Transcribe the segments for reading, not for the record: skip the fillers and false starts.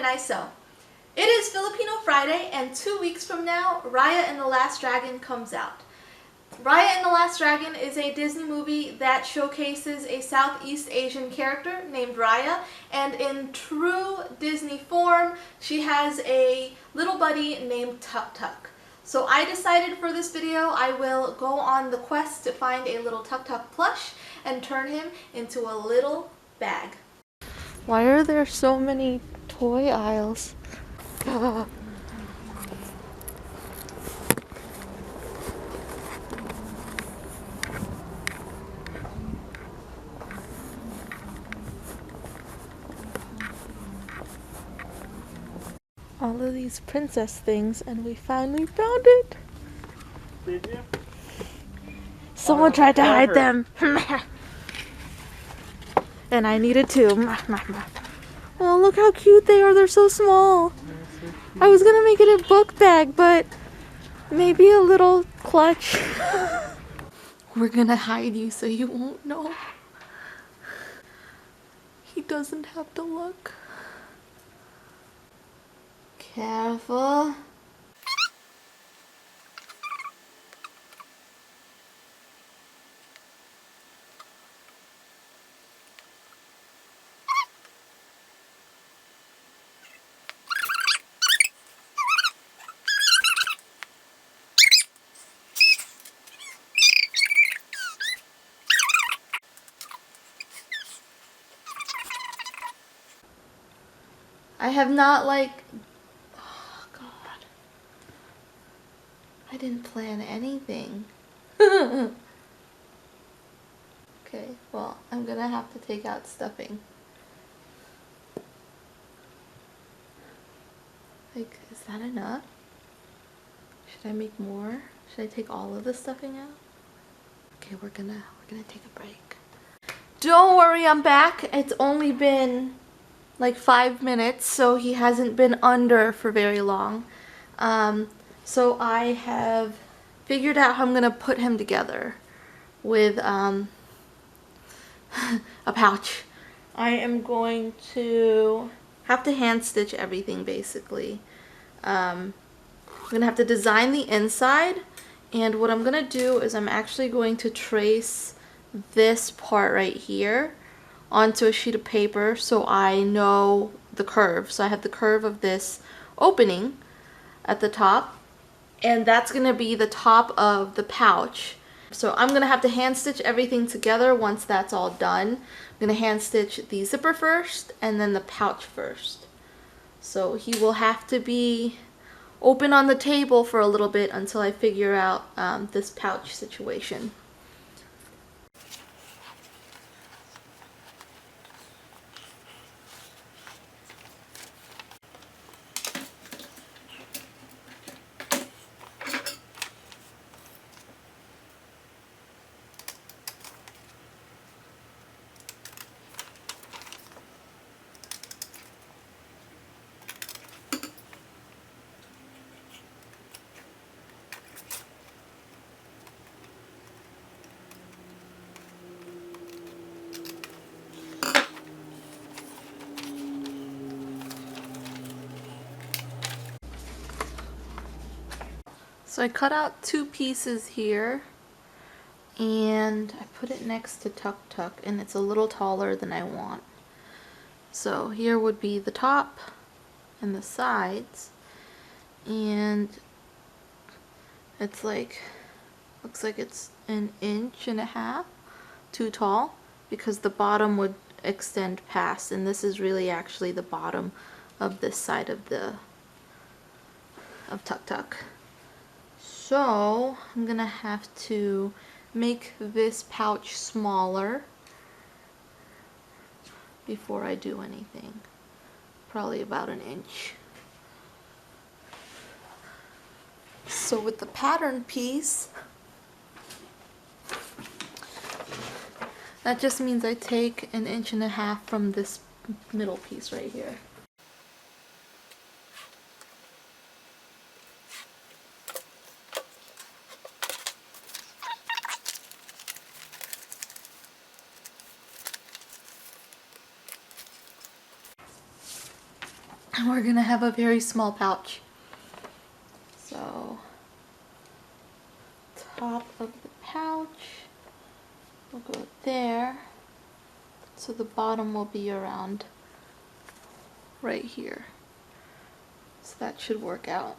I sew? It is Filipino Friday, and 2 weeks from now, Raya and the Last Dragon comes out. Raya and the Last Dragon is a Disney movie that showcases a Southeast Asian character named Raya, and in true Disney form, she has a little buddy named Tuktuk. So I decided for this video I will go on the quest to find a little Tuktuk plush and turn him into a little bag. Why are there so many toy aisles? All of these princess things, and we finally found it. Did you? Someone tried to hide them. And I needed to. Oh, look how cute they are. They're so small. I was gonna make it a book bag, but maybe a little clutch. We're gonna hide you so you won't know. He doesn't have to look. Careful. I have not oh god. I didn't plan anything. Okay, well, I'm gonna have to take out stuffing. Like, is that enough? Should I make more? Should I take all of the stuffing out? Okay, we're gonna take a break. Don't worry, I'm back. It's only been like 5 minutes, so he hasn't been under for very long. So I have figured out how I'm gonna put him together with a pouch. I am going to have to hand stitch everything basically. I'm gonna have to design the inside, and what I'm gonna do is I'm actually going to trace this part right here onto a sheet of paper so I know the curve. So I have the curve of this opening at the top, and that's gonna be the top of the pouch. So I'm gonna have to hand stitch everything together. Once that's all done, I'm gonna hand stitch the zipper first and then the pouch first. So he will have to be open on the table for a little bit until I figure out this pouch situation. So I cut out 2 pieces here, and I put it next to Tuktuk, and it's a little taller than I want. So here would be the top and the sides, and it's like, looks like it's 1.5 inches too tall, because the bottom would extend past, and this is really actually the bottom of this side of Tuktuk. So I'm gonna have to make this pouch smaller before I do anything. Probably about 1 inch. So with the pattern piece, that just means I take 1.5 inches from this middle piece right here. And we're gonna have a very small pouch. So, top of the pouch will go there. So the bottom will be around right here. So that should work out.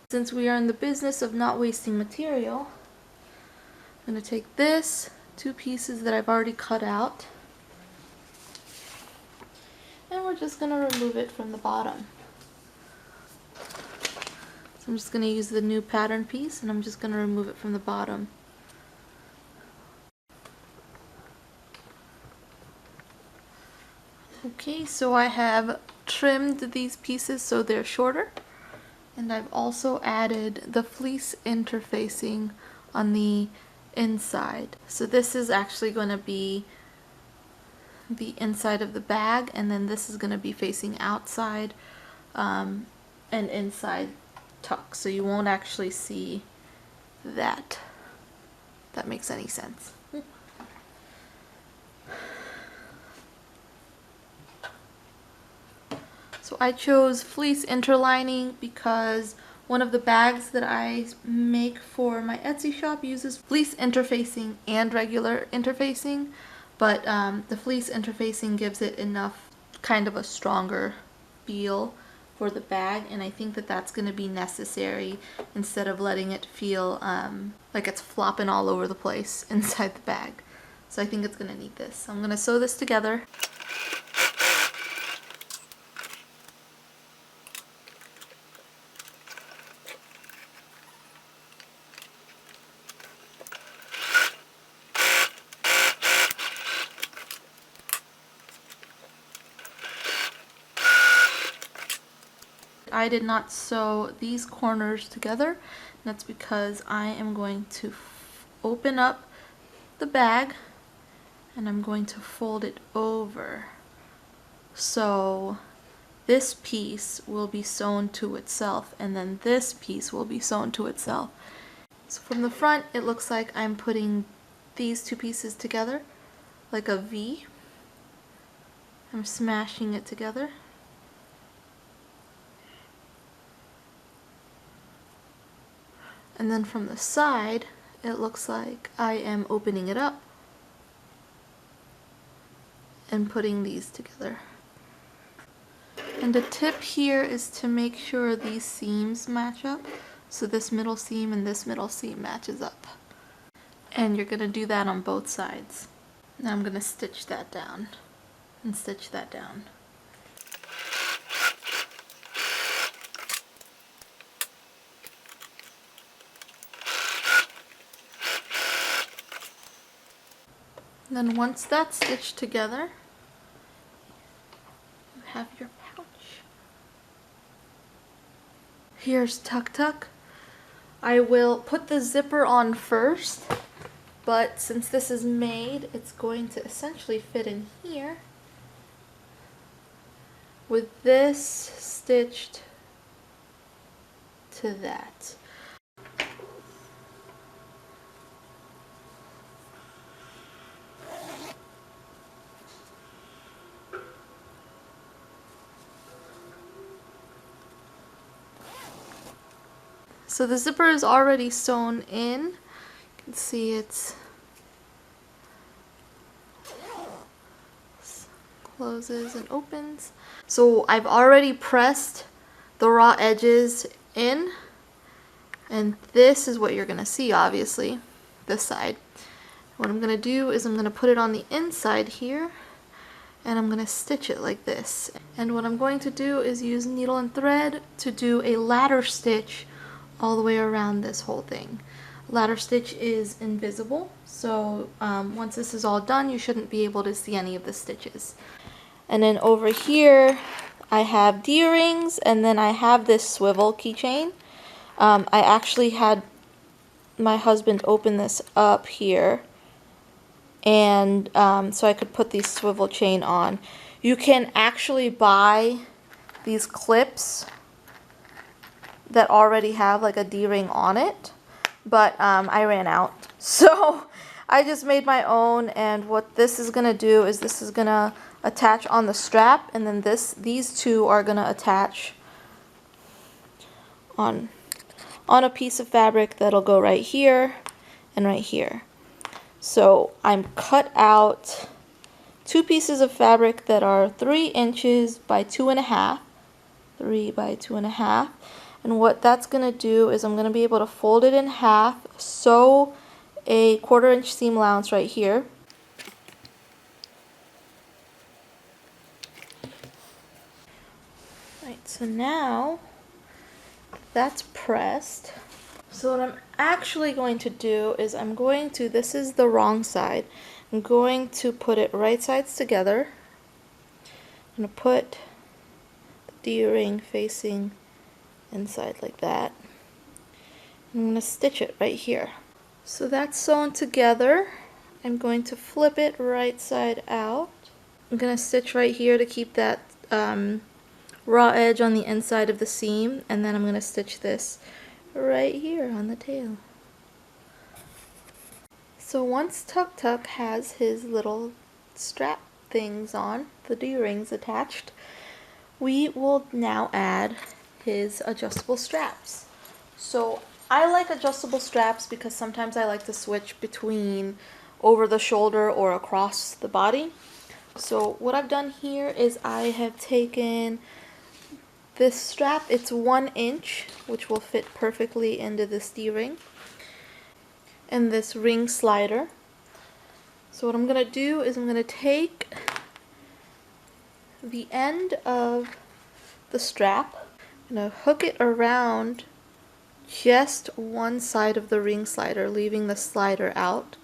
Since we are in the business of not wasting material, I'm going to take this, 2 pieces that I've already cut out, and we're just going to remove it from the bottom. So I'm just going to use the new pattern piece, and I'm just going to remove it from the bottom. Okay, so I have trimmed these pieces so they're shorter, and I've also added the fleece interfacing on the inside. So this is actually going to be the inside of the bag, and then this is going to be facing outside and inside tuck, so you won't actually see that. If that makes any sense. So I chose fleece interlining because one of the bags that I make for my Etsy shop uses fleece interfacing and regular interfacing, but the fleece interfacing gives it enough kind of a stronger feel for the bag, and I think that that's going to be necessary instead of letting it feel like it's flopping all over the place inside the bag. So I think it's going to need this. So I'm going to sew this together. I did not sew these corners together, and that's because I am going to open up the bag and I'm going to fold it over. So this piece will be sewn to itself, and then this piece will be sewn to itself. So from the front, it looks like I'm putting these 2 pieces together like a V. I'm smashing it together. And then from the side, it looks like I am opening it up and putting these together. And the tip here is to make sure these seams match up. So this middle seam and this middle seam matches up. And you're going to do that on both sides. Now I'm going to stitch that down and stitch that down. Then once that's stitched together, you have your pouch. Here's Tuktuk. I will put the zipper on first, but since this is made, it's going to essentially fit in here with this stitched to that. So the zipper is already sewn in. You can see it's closes and opens. So I've already pressed the raw edges in, and this is what you're gonna see, obviously, this side. What I'm gonna do is I'm gonna put it on the inside here, and I'm gonna stitch it like this. And what I'm going to do is use needle and thread to do a ladder stitch all the way around this whole thing. Ladder stitch is invisible, so once this is all done, you shouldn't be able to see any of the stitches. And then over here, I have D-rings, and then I have this swivel keychain. I actually had my husband open this up here, and so I could put the swivel chain on. You can actually buy these clips that already have like a D-ring on it, but I ran out, so I just made my own, and what this is gonna do is this is gonna attach on the strap, and then these two are gonna attach on a piece of fabric that'll go right here and right here. So I'm cut out 2 pieces of fabric that are 3 inches by 2.5, 3 by 2.5, and what that's gonna do is I'm gonna be able to fold it in half, sew a 1/4 inch seam allowance right here. Right, so now that's pressed. So what I'm actually going to do is this is the wrong side. I'm going to put it right sides together. I'm going to put the D-ring facing inside like that. I'm going to stitch it right here. So that's sewn together. I'm going to flip it right side out. I'm going to stitch right here to keep that raw edge on the inside of the seam, and then I'm going to stitch this right here on the tail. So once Tuktuk has his little strap things on, the D-rings attached, we will now add his adjustable straps. So I like adjustable straps because sometimes I like to switch between over the shoulder or across the body. So what I've done here is I have taken this strap, it's 1 inch, which will fit perfectly into this D-ring, and this ring slider. So what I'm going to do is I'm going to take the end of the strap, I'm going to hook it around just one side of the ring slider, leaving the slider out,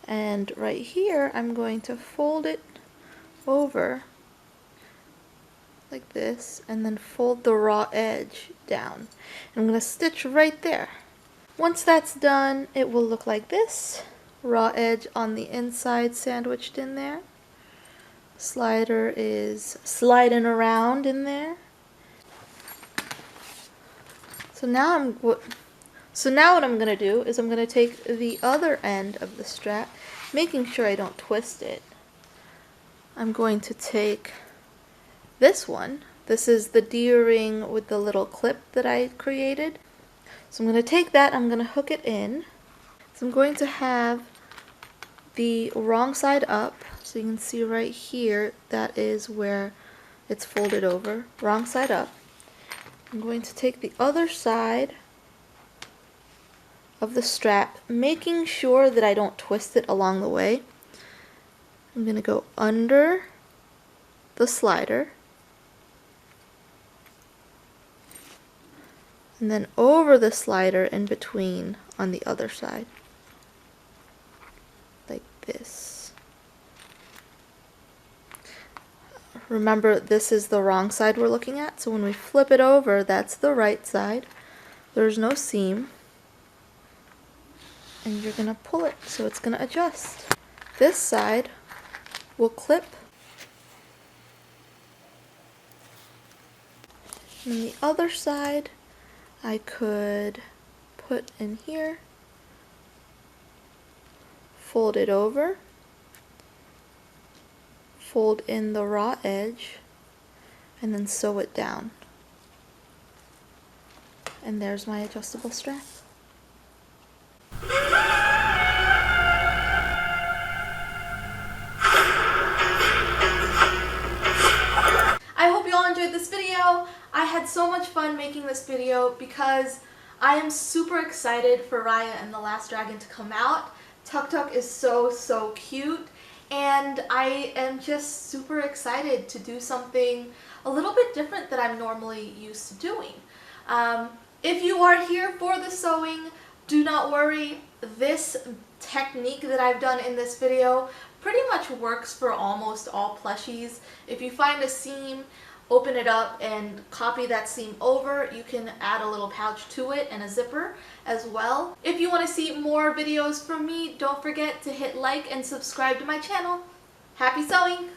and right here I'm going to fold it over like this, and then fold the raw edge down. I'm going to stitch right there. Once that's done, it will look like this. Raw edge on the inside sandwiched in there. Slider is sliding around in there. So now what I'm going to do is I'm going to take the other end of the strap, making sure I don't twist it. I'm going to take this one. This is the D-ring with the little clip that I created. So I'm going to take that, I'm going to hook it in. So I'm going to have the wrong side up. So you can see right here, that is where it's folded over. Wrong side up. I'm going to take the other side of the strap, making sure that I don't twist it along the way. I'm going to go under the slider, and then over the slider in between on the other side, like this. Remember, this is the wrong side we're looking at, so when we flip it over, that's the right side. There's no seam, and you're going to pull it so it's going to adjust. This side will clip, and the other side I could put in here, fold it over, fold in the raw edge, and then sew it down. And there's my adjustable strap. I hope you all enjoyed this video. I had so much fun making this video because I am super excited for Raya and the Last Dragon to come out. Tuktuk is so cute, and I am just super excited to do something a little bit different that I'm normally used to doing. If you are here for the sewing, do not worry. This technique that I've done in this video pretty much works for almost all plushies. If you find a seam, open it up and copy that seam over. You can add a little pouch to it and a zipper as well. If you want to see more videos from me, don't forget to hit like and subscribe to my channel. Happy sewing!